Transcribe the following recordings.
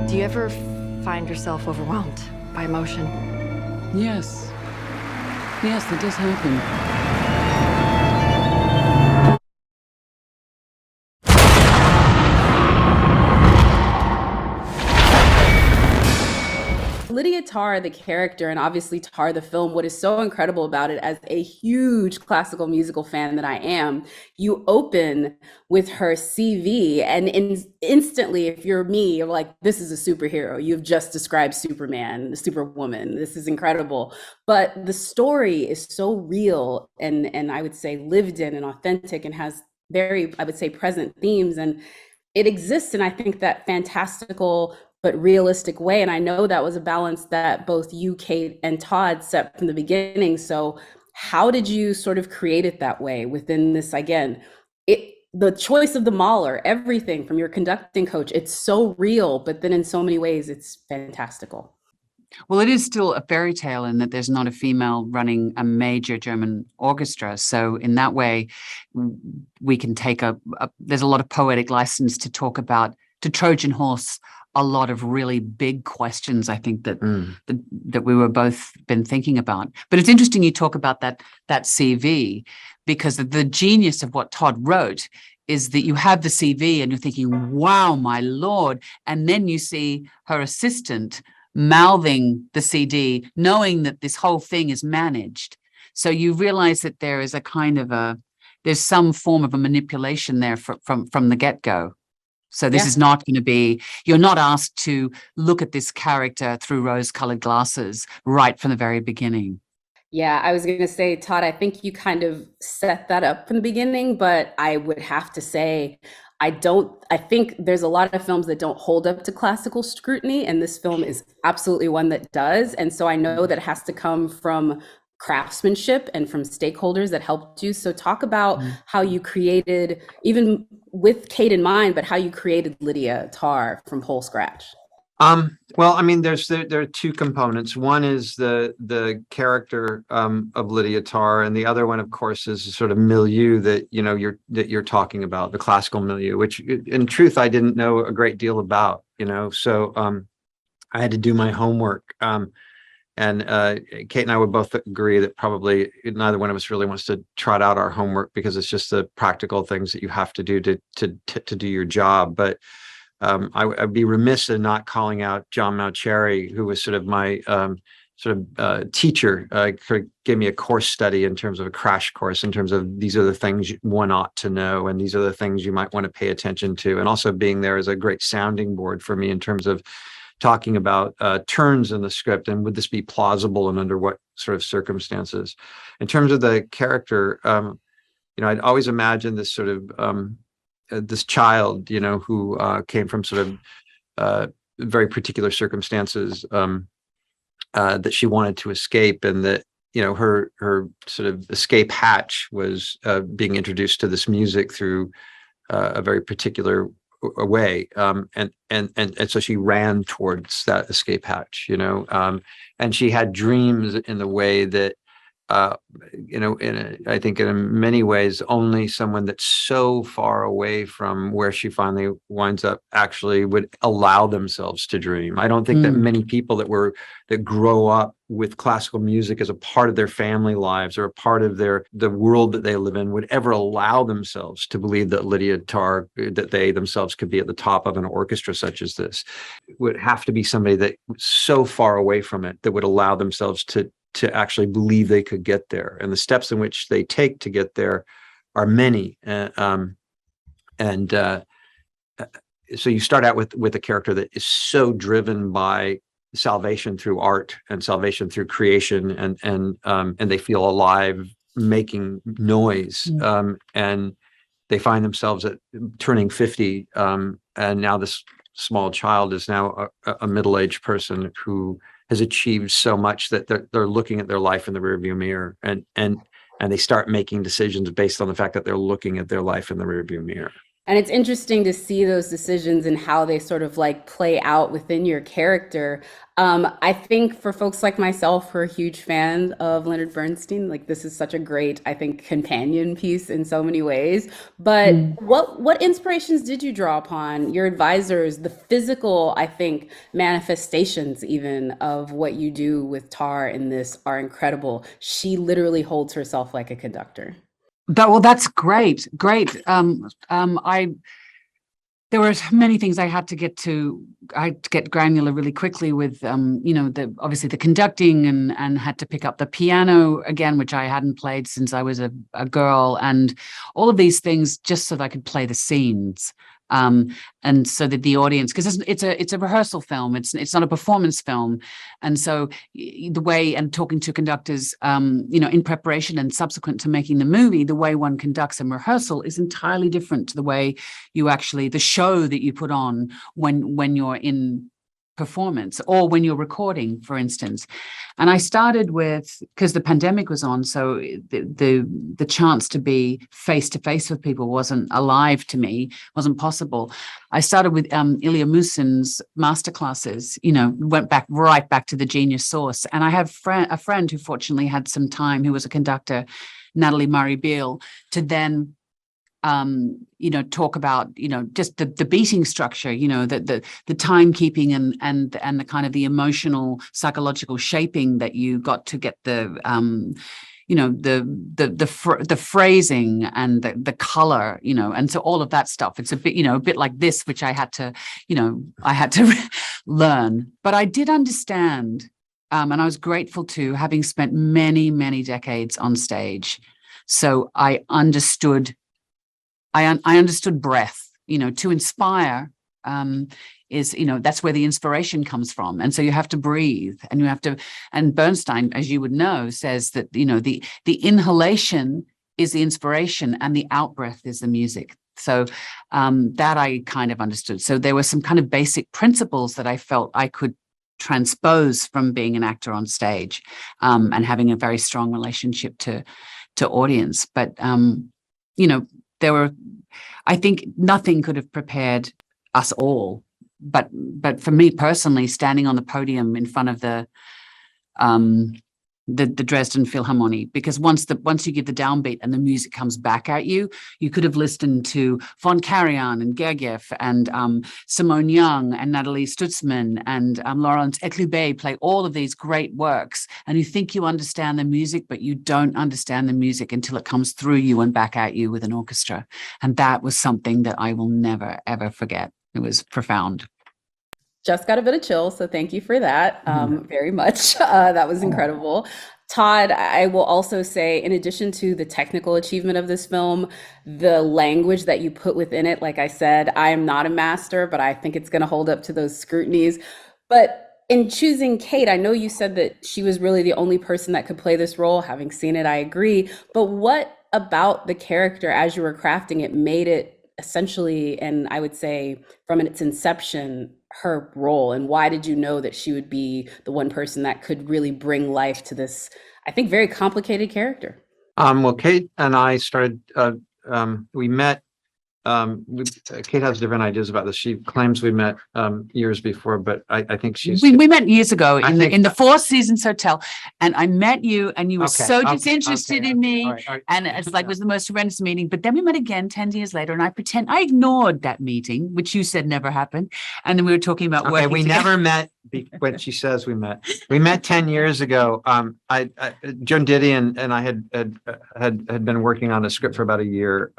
Do you ever find yourself overwhelmed by emotion? Yes. Yes, that does happen. Lydia Tarr, the character, and obviously Tarr, the film, what is so incredible about it, as a huge classical musical fan that I am, you open with her CV, and instantly, if you're me, you're like, this is a superhero. You've just described Superman, the Superwoman. This is incredible. But the story is so real and I would say lived in and authentic and has very, I would say, present themes. And it exists in, I think, that fantastical but realistic way. And I know that was a balance that both you, Cate, and Todd set from the beginning. So how did you sort of create it that way within this, again, the choice of the Mahler, everything from your conducting coach, it's so real, but then in so many ways, it's fantastical. Well, it is still a fairy tale in that there's not a female running a major German orchestra. So in that way, we can take there's a lot of poetic license to talk about, to Trojan horse a lot of really big questions, I think, that we were both been thinking about. But it's interesting you talk about that CV, because the genius of what Todd wrote is that you have the CV and you're thinking, wow, my Lord. And then you see her assistant mouthing the CD, knowing that this whole thing is managed. So you realize that there is a kind of there's some form of a manipulation there from the get-go. So this is not going to be, you're not asked to look at this character through rose-colored glasses right from the very beginning. Yeah, I was going to say, Todd, I think you kind of set that up from the beginning, but I would have to say, I think there's a lot of films that don't hold up to classical scrutiny, and this film is absolutely one that does. And so I know that it has to come from craftsmanship and from stakeholders that helped you. So talk about how you created, even with Cate in mind, but how you created Lydia Tarr from whole scratch. Well, I mean, there are two components. One is the character of Lydia Tarr, and the other one, of course, is a sort of milieu that you're talking about, the classical milieu, which in truth I didn't know a great deal about. So I had to do my homework. And Cate and I would both agree that probably neither one of us really wants to trot out our homework, because it's just the practical things that you have to do to do your job. But I'd be remiss in not calling out John Mauceri, who was sort of my teacher, gave me a course study in terms of a crash course, in terms of these are the things one ought to know, and these are the things you might want to pay attention to. And also being there as a great sounding board for me in terms of talking about turns in the script, and would this be plausible and under what sort of circumstances. In terms of the character, I'd always imagined this sort of this child, who came from sort of very particular circumstances that she wanted to escape, and that her sort of escape hatch was being introduced to this music through a very particular way, and so she ran towards that escape hatch, and she had dreams in the way that I think in many ways only someone that's so far away from where she finally winds up actually would allow themselves to dream. I don't think that many people that grow up with classical music as a part of their family lives or a part of the world that they live in would ever allow themselves to believe that Lydia Tarr, that they themselves could be at the top of an orchestra such as this. It would have to be somebody that was so far away from it that would allow themselves to actually believe they could get there. And the steps in which they take to get there are many. So you start out with a character that is so driven by salvation through art and salvation through creation, and they feel alive making noise. And they find themselves at turning 50. And now this small child is now a middle-aged person who has achieved so much that they're looking at their life in the rearview mirror, and they start making decisions based on the fact that they're looking at their life in the rearview mirror. And it's interesting to see those decisions and how they sort of like play out within your character. I think for folks like myself who are huge fans of Leonard Bernstein, like this is such a great, I think, companion piece in so many ways. But what inspirations did you draw upon? Your advisors, the physical, I think, manifestations even of what you do with Tar in this are incredible. She literally holds herself like a conductor. Well, that's great. There were many things I had to get to. I had to get granular really quickly with, obviously the conducting, and had to pick up the piano again, which I hadn't played since I was a girl, and all of these things just so that I could play the scenes. And so that the audience, because it's a rehearsal film, it's not a performance film, and so the way, and talking to conductors, in preparation and subsequent to making the movie, the way one conducts a rehearsal is entirely different to the way you actually, the show that you put on when you're in performance or when you're recording, for instance. And I started with, because the pandemic was on, so the chance to be face to face with people wasn't alive to me, wasn't possible. I started with Ilya Musin's masterclasses, went right back to the genius source. And I have a friend who fortunately had some time, who was a conductor, Natalie Murray-Beale, to then talk about, just the beating structure, the timekeeping and the kind of the emotional, psychological shaping that you got to get the phrasing and the color, and so all of that stuff. It's a bit like this, which I had to learn, but I did understand, and I was grateful to having spent many, many decades on stage. So I understood breath, to inspire, is, that's where the inspiration comes from. And so you have to breathe, and Bernstein, as you would know, says that, the inhalation is the inspiration and the out-breath is the music. So that I kind of understood. So there were some kind of basic principles that I felt I could transpose from being an actor on stage, and having a very strong relationship to audience. But, I think nothing could have prepared us all, but for me personally, standing on the podium in front of the Dresden Philharmonic, because once you give the downbeat and the music comes back at you, you could have listened to von Karajan and Gergiev and Simone Young and Nathalie Stutzman and Laurence Eclubet play all of these great works, and you think you understand the music, but you don't understand the music until it comes through you and back at you with an orchestra. And that was something that I will never, ever forget. It was profound. Just got a bit of chill, so thank you for that very much. That was incredible. Todd, I will also say, in addition to the technical achievement of this film, the language that you put within it, like I said, I am not a master, but I think it's going to hold up to those scrutinies. But in choosing Cate, I know you said that she was really the only person that could play this role. Having seen it, I agree. But what about the character as you were crafting it made it essentially, and I would say from its inception, her role? And why did you know that she would be the one person that could really bring life to this, I think, very complicated character? Well, Cate and I started, we met, Cate has different ideas about this. She claims we met years before, but I think we met years ago in the Four Seasons Hotel, and I met you, and you were so disinterested in me, all right. And it's like, it was the most horrendous meeting. But then we met again 10 years later, and I ignored that meeting, which you said never happened, and then we were talking about working we together. Never met. When she says we met 10 years ago. Joan Didion and I had been working on a script for about a year.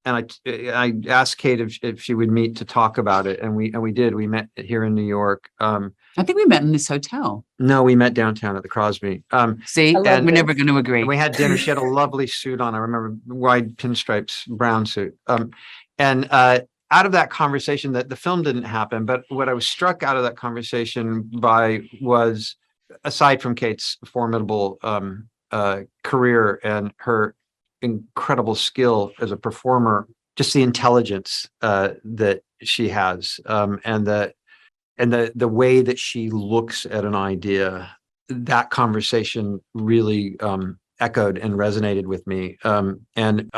And I asked Cate if she would meet to talk about it, and we did. We met here in New York. I think we met in this hotel. No, we met downtown at the Crosby. See, and we're never going to agree. We had dinner. She had a lovely suit on. I remember, wide pinstripes, brown suit. And out of that conversation, that the film didn't happen, but what I was struck out of that conversation by was, aside from Cate's formidable career and her incredible skill as a performer, just the intelligence that she has, and the way that she looks at an idea. That conversation really echoed and resonated with me, and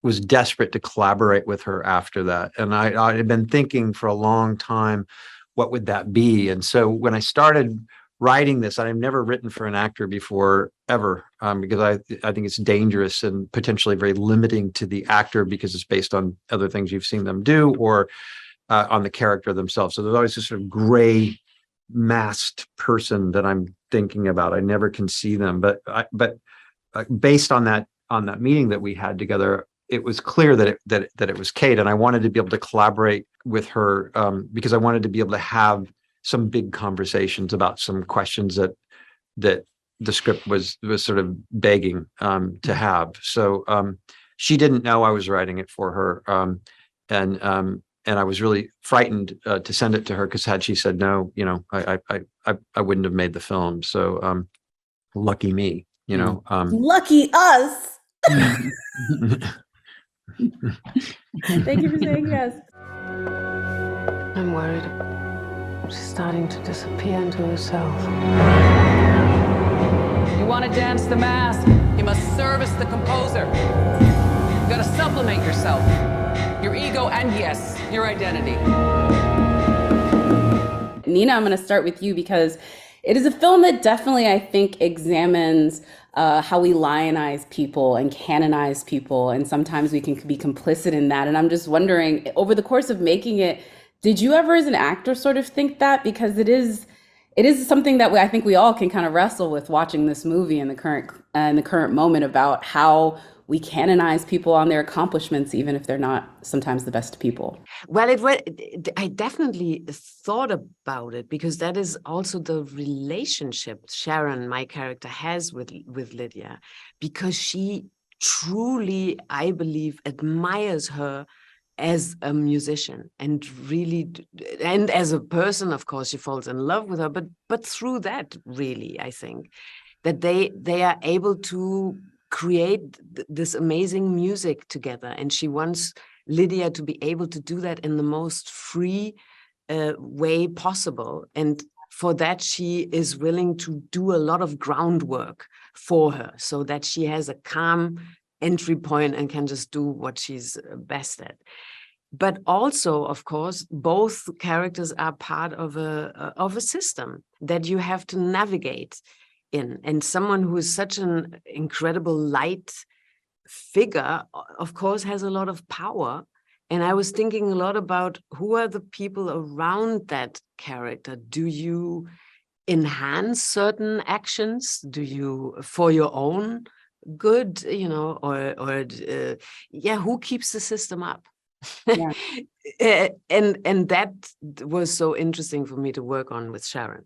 was desperate to collaborate with her after that. And I had been thinking for a long time, what would that be? And so when I started writing this, I've never written for an actor before, ever, because I think it's dangerous and potentially very limiting to the actor because it's based on other things you've seen them do or on the character themselves. So there's always this sort of gray masked person that I'm thinking about. I never can see them, but based on that meeting that we had together, it was clear that it was Cate, and I wanted to be able to collaborate with her because I wanted to be able to have some big conversations about some questions that the script was sort of begging to have. So she didn't know I was writing it for her, and I was really frightened to send it to her because had she said no, you know, I wouldn't have made the film. So lucky me, you know. Lucky us. Thank you for saying yes. I'm worried. She's starting to disappear into herself. You want to dance the mask, you must service the composer. You gotta supplement yourself, your ego, and yes, your identity. Nina, I'm going to start with you because it is a film that definitely, I think, examines how we lionize people and canonize people. And sometimes we can be complicit in that. And I'm just wondering, over the course of making it, did you ever as an actor sort of think that? Because it is something that I think we all can kind of wrestle with watching this movie in the current moment about how we canonize people on their accomplishments, even if they're not sometimes the best people. Well, I definitely thought about it because that is also the relationship Sharon, my character, has with Lydia, because she truly, I believe, admires her as a musician and really, and as a person, of course, she falls in love with her, but through that, really, I think that they are able to create this amazing music together. And she wants Lydia to be able to do that in the most free way possible. And for that, she is willing to do a lot of groundwork for her so that she has a calm entry point and can just do what she's best at. But also, of course, both characters are part of a system that you have to navigate in. And someone who is such an incredible light figure, of course, has a lot of power. And I was thinking a lot about who are the people around that character. Do you enhance certain actions? Do you, for your own good, you know, or who keeps the system up? Yeah. and that was so interesting for me to work on with Sharon.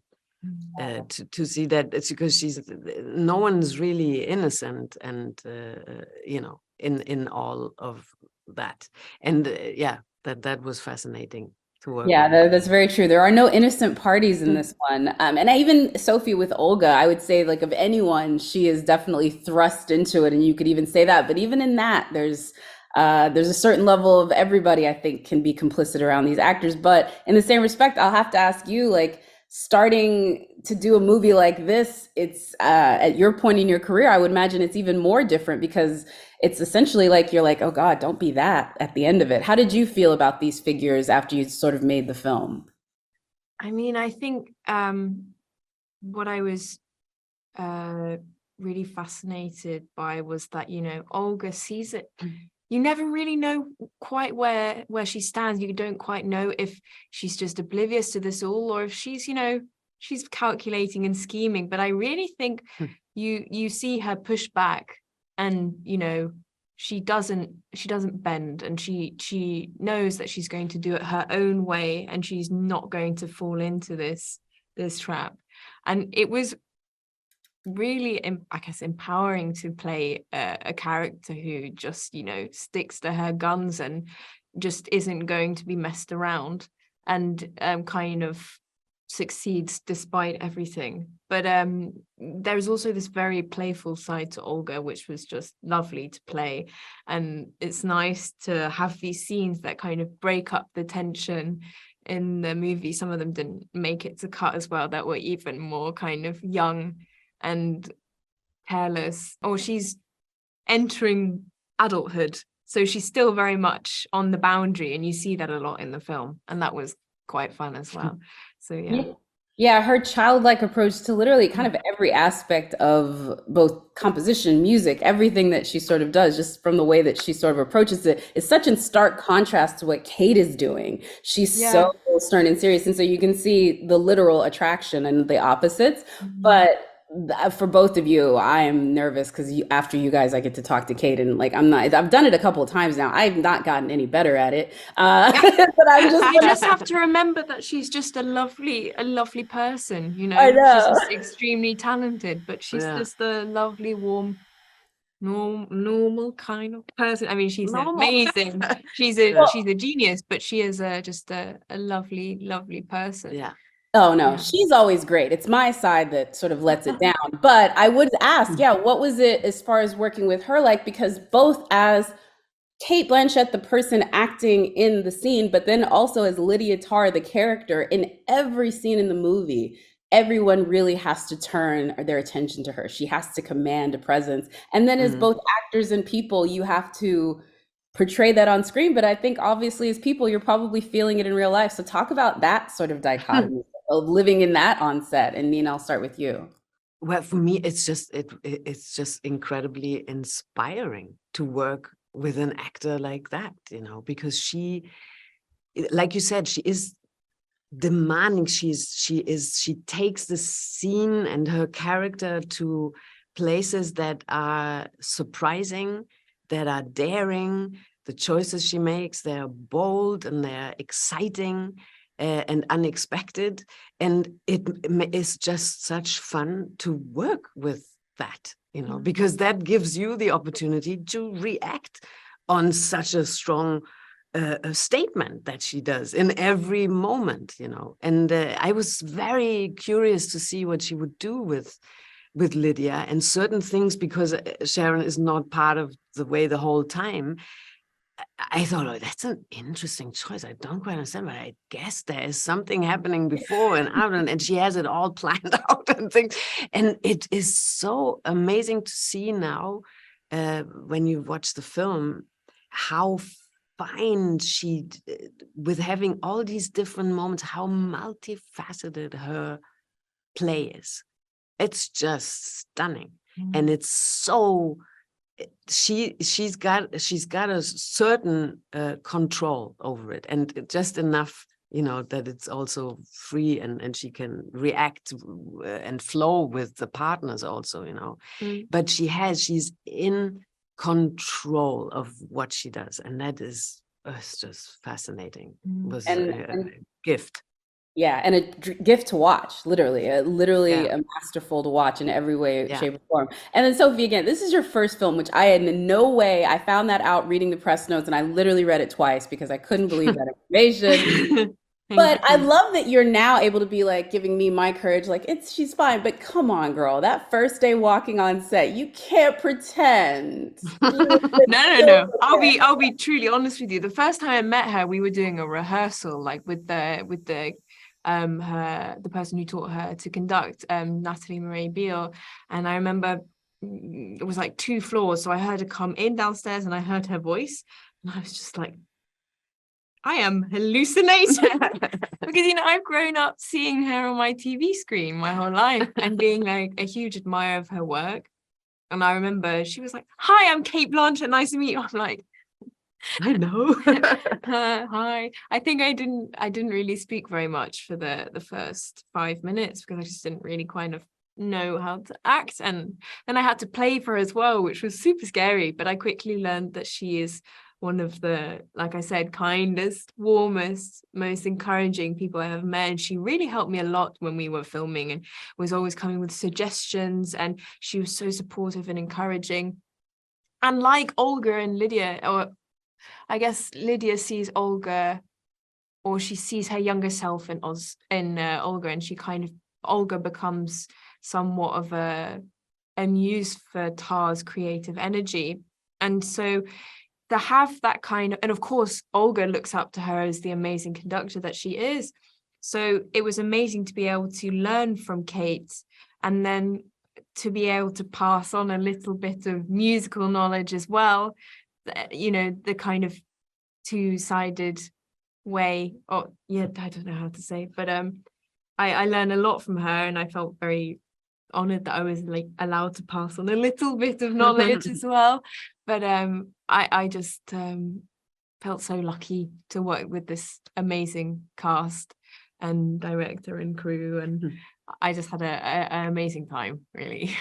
To see that it's because no one's really innocent, and you know, in all of that, and that was fascinating to work on. That's very true. There are no innocent parties in this one, and even Sophie with Olga, I would say, like, of anyone, she is definitely thrust into it, and you could even say that. But even in that, there's a certain level of everybody, I think, can be complicit around these actors. But in the same respect, I'll have to ask you, like, starting to do a movie like this, it's at your point in your career, I would imagine it's even more different because it's essentially like you're like, oh God, don't be that at the end of it. How did you feel about these figures after you sort of made the film? I mean, I think what I was really fascinated by was that, you know, Olga sees it. You never really know quite where she stands. You don't quite know if she's just oblivious to this all or if she's, you know, she's calculating and scheming. But I really think you see her push back, and, you know, she doesn't bend, and she knows that she's going to do it her own way, and she's not going to fall into this trap. And it was really, I guess, empowering to play a character who just, you know, sticks to her guns and just isn't going to be messed around, and kind of succeeds despite everything. But there's also this very playful side to Olga, which was just lovely to play. And it's nice to have these scenes that kind of break up the tension in the movie. Some of them didn't make it to cut as well, that were even more kind of young and careless, or she's entering adulthood So she's still very much on the boundary, and you see that a lot in the film, and that was quite fun as well. So yeah. Yeah, her childlike approach to literally kind of every aspect of both composition, music, everything that she sort of does, just from the way that she sort of approaches it, is such in stark contrast to what Cate is doing. She's so stern and serious. And so you can see the literal attraction and the opposites. But for both of you, I am nervous because after you guys, I get to talk to Cate, and like I've done it a couple of times now. I've not gotten any better at it. But I'm just You just have to remember that she's just a lovely person, you know. I know. She's just extremely talented, but she's just a lovely, warm, normal kind of person. I mean, she's amazing. She's a genius, but she is just a lovely person. Yeah. Oh no, she's always great. It's my side that sort of lets it down. But I would ask, what was it as far as working with her like? Because both as Cate Blanchett, the person acting in the scene, but then also as Lydia Tarr, the character, in every scene in the movie, everyone really has to turn their attention to her. She has to command a presence. And then as both actors and people, you have to portray that on screen. But I think obviously as people, you're probably feeling it in real life. So talk about that sort of dichotomy of living in that on set. And Nina, I'll start with you. Well, for me, it's just incredibly inspiring to work with an actor like that, you know, because she, like you said, she is demanding. She takes the scene and her character to places that are surprising, that are daring. The choices she makes, they're bold and they're exciting and unexpected. And it is just such fun to work with that, you know, because that gives you the opportunity to react on such a strong statement that she does in every moment, you know. And I was very curious to see what she would do with Lydia and certain things, because Sharon is not part of the way the whole time. I thought, oh, that's an interesting choice. I don't quite understand, but I guess there is something happening before and after, and she has it all planned out and things. And it is so amazing to see now, when you watch the film, how fine she, with having all these different moments, how multifaceted her play is. It's just stunning, and it's so. She's got a certain control over it, and just enough, you know, that it's also free and she can react and flow with the partners also, you know. But she's in control of what she does, and that is it's just fascinating. It was a gift. Yeah, and a gift to watch, literally a masterful to watch in every way, shape, or form. And then Sophie, again, this is your first film, which I had in no way, I found that out reading the press notes, and I literally read it twice because I couldn't believe that information. But I love that you're now able to be like giving me my courage, like she's fine, but come on, girl, that first day walking on set, you can't pretend. No. I'll be truly honest with you. The first time I met her, we were doing a rehearsal, like with the person who taught her to conduct, Natalie Marie Beale. And I remember it was like 2 floors. So I heard her come in downstairs and I heard her voice. And I was just like, I am hallucinating. Because, you know, I've grown up seeing her on my TV screen my whole life and being like a huge admirer of her work. And I remember she was like, hi, I'm Cate Blanchett. Nice to meet you. I'm like, I know. Hi. I think I didn't really speak very much for the first 5 minutes because I just didn't really kind of know how to act, and then I had to play for her as well, which was super scary. But I quickly learned that she is one of the, like I said, kindest, warmest, most encouraging people I have met. And she really helped me a lot when we were filming and was always coming with suggestions, and she was so supportive and encouraging. And like Olga and Lydia, or I guess Lydia sees Olga, or she sees her younger self in Olga, and she kind of, Olga becomes somewhat of a muse for Tar's creative energy. And so to have that kind of, and of course, Olga looks up to her as the amazing conductor that she is. So it was amazing to be able to learn from Cate, and then to be able to pass on a little bit of musical knowledge as well. you know, the kind of two-sided way, or yeah, I don't know how to say, but I learned a lot from her, and I felt very honored that I was like allowed to pass on a little bit of knowledge as well. But I just felt so lucky to work with this amazing cast and director and crew, and I just had an amazing time, really.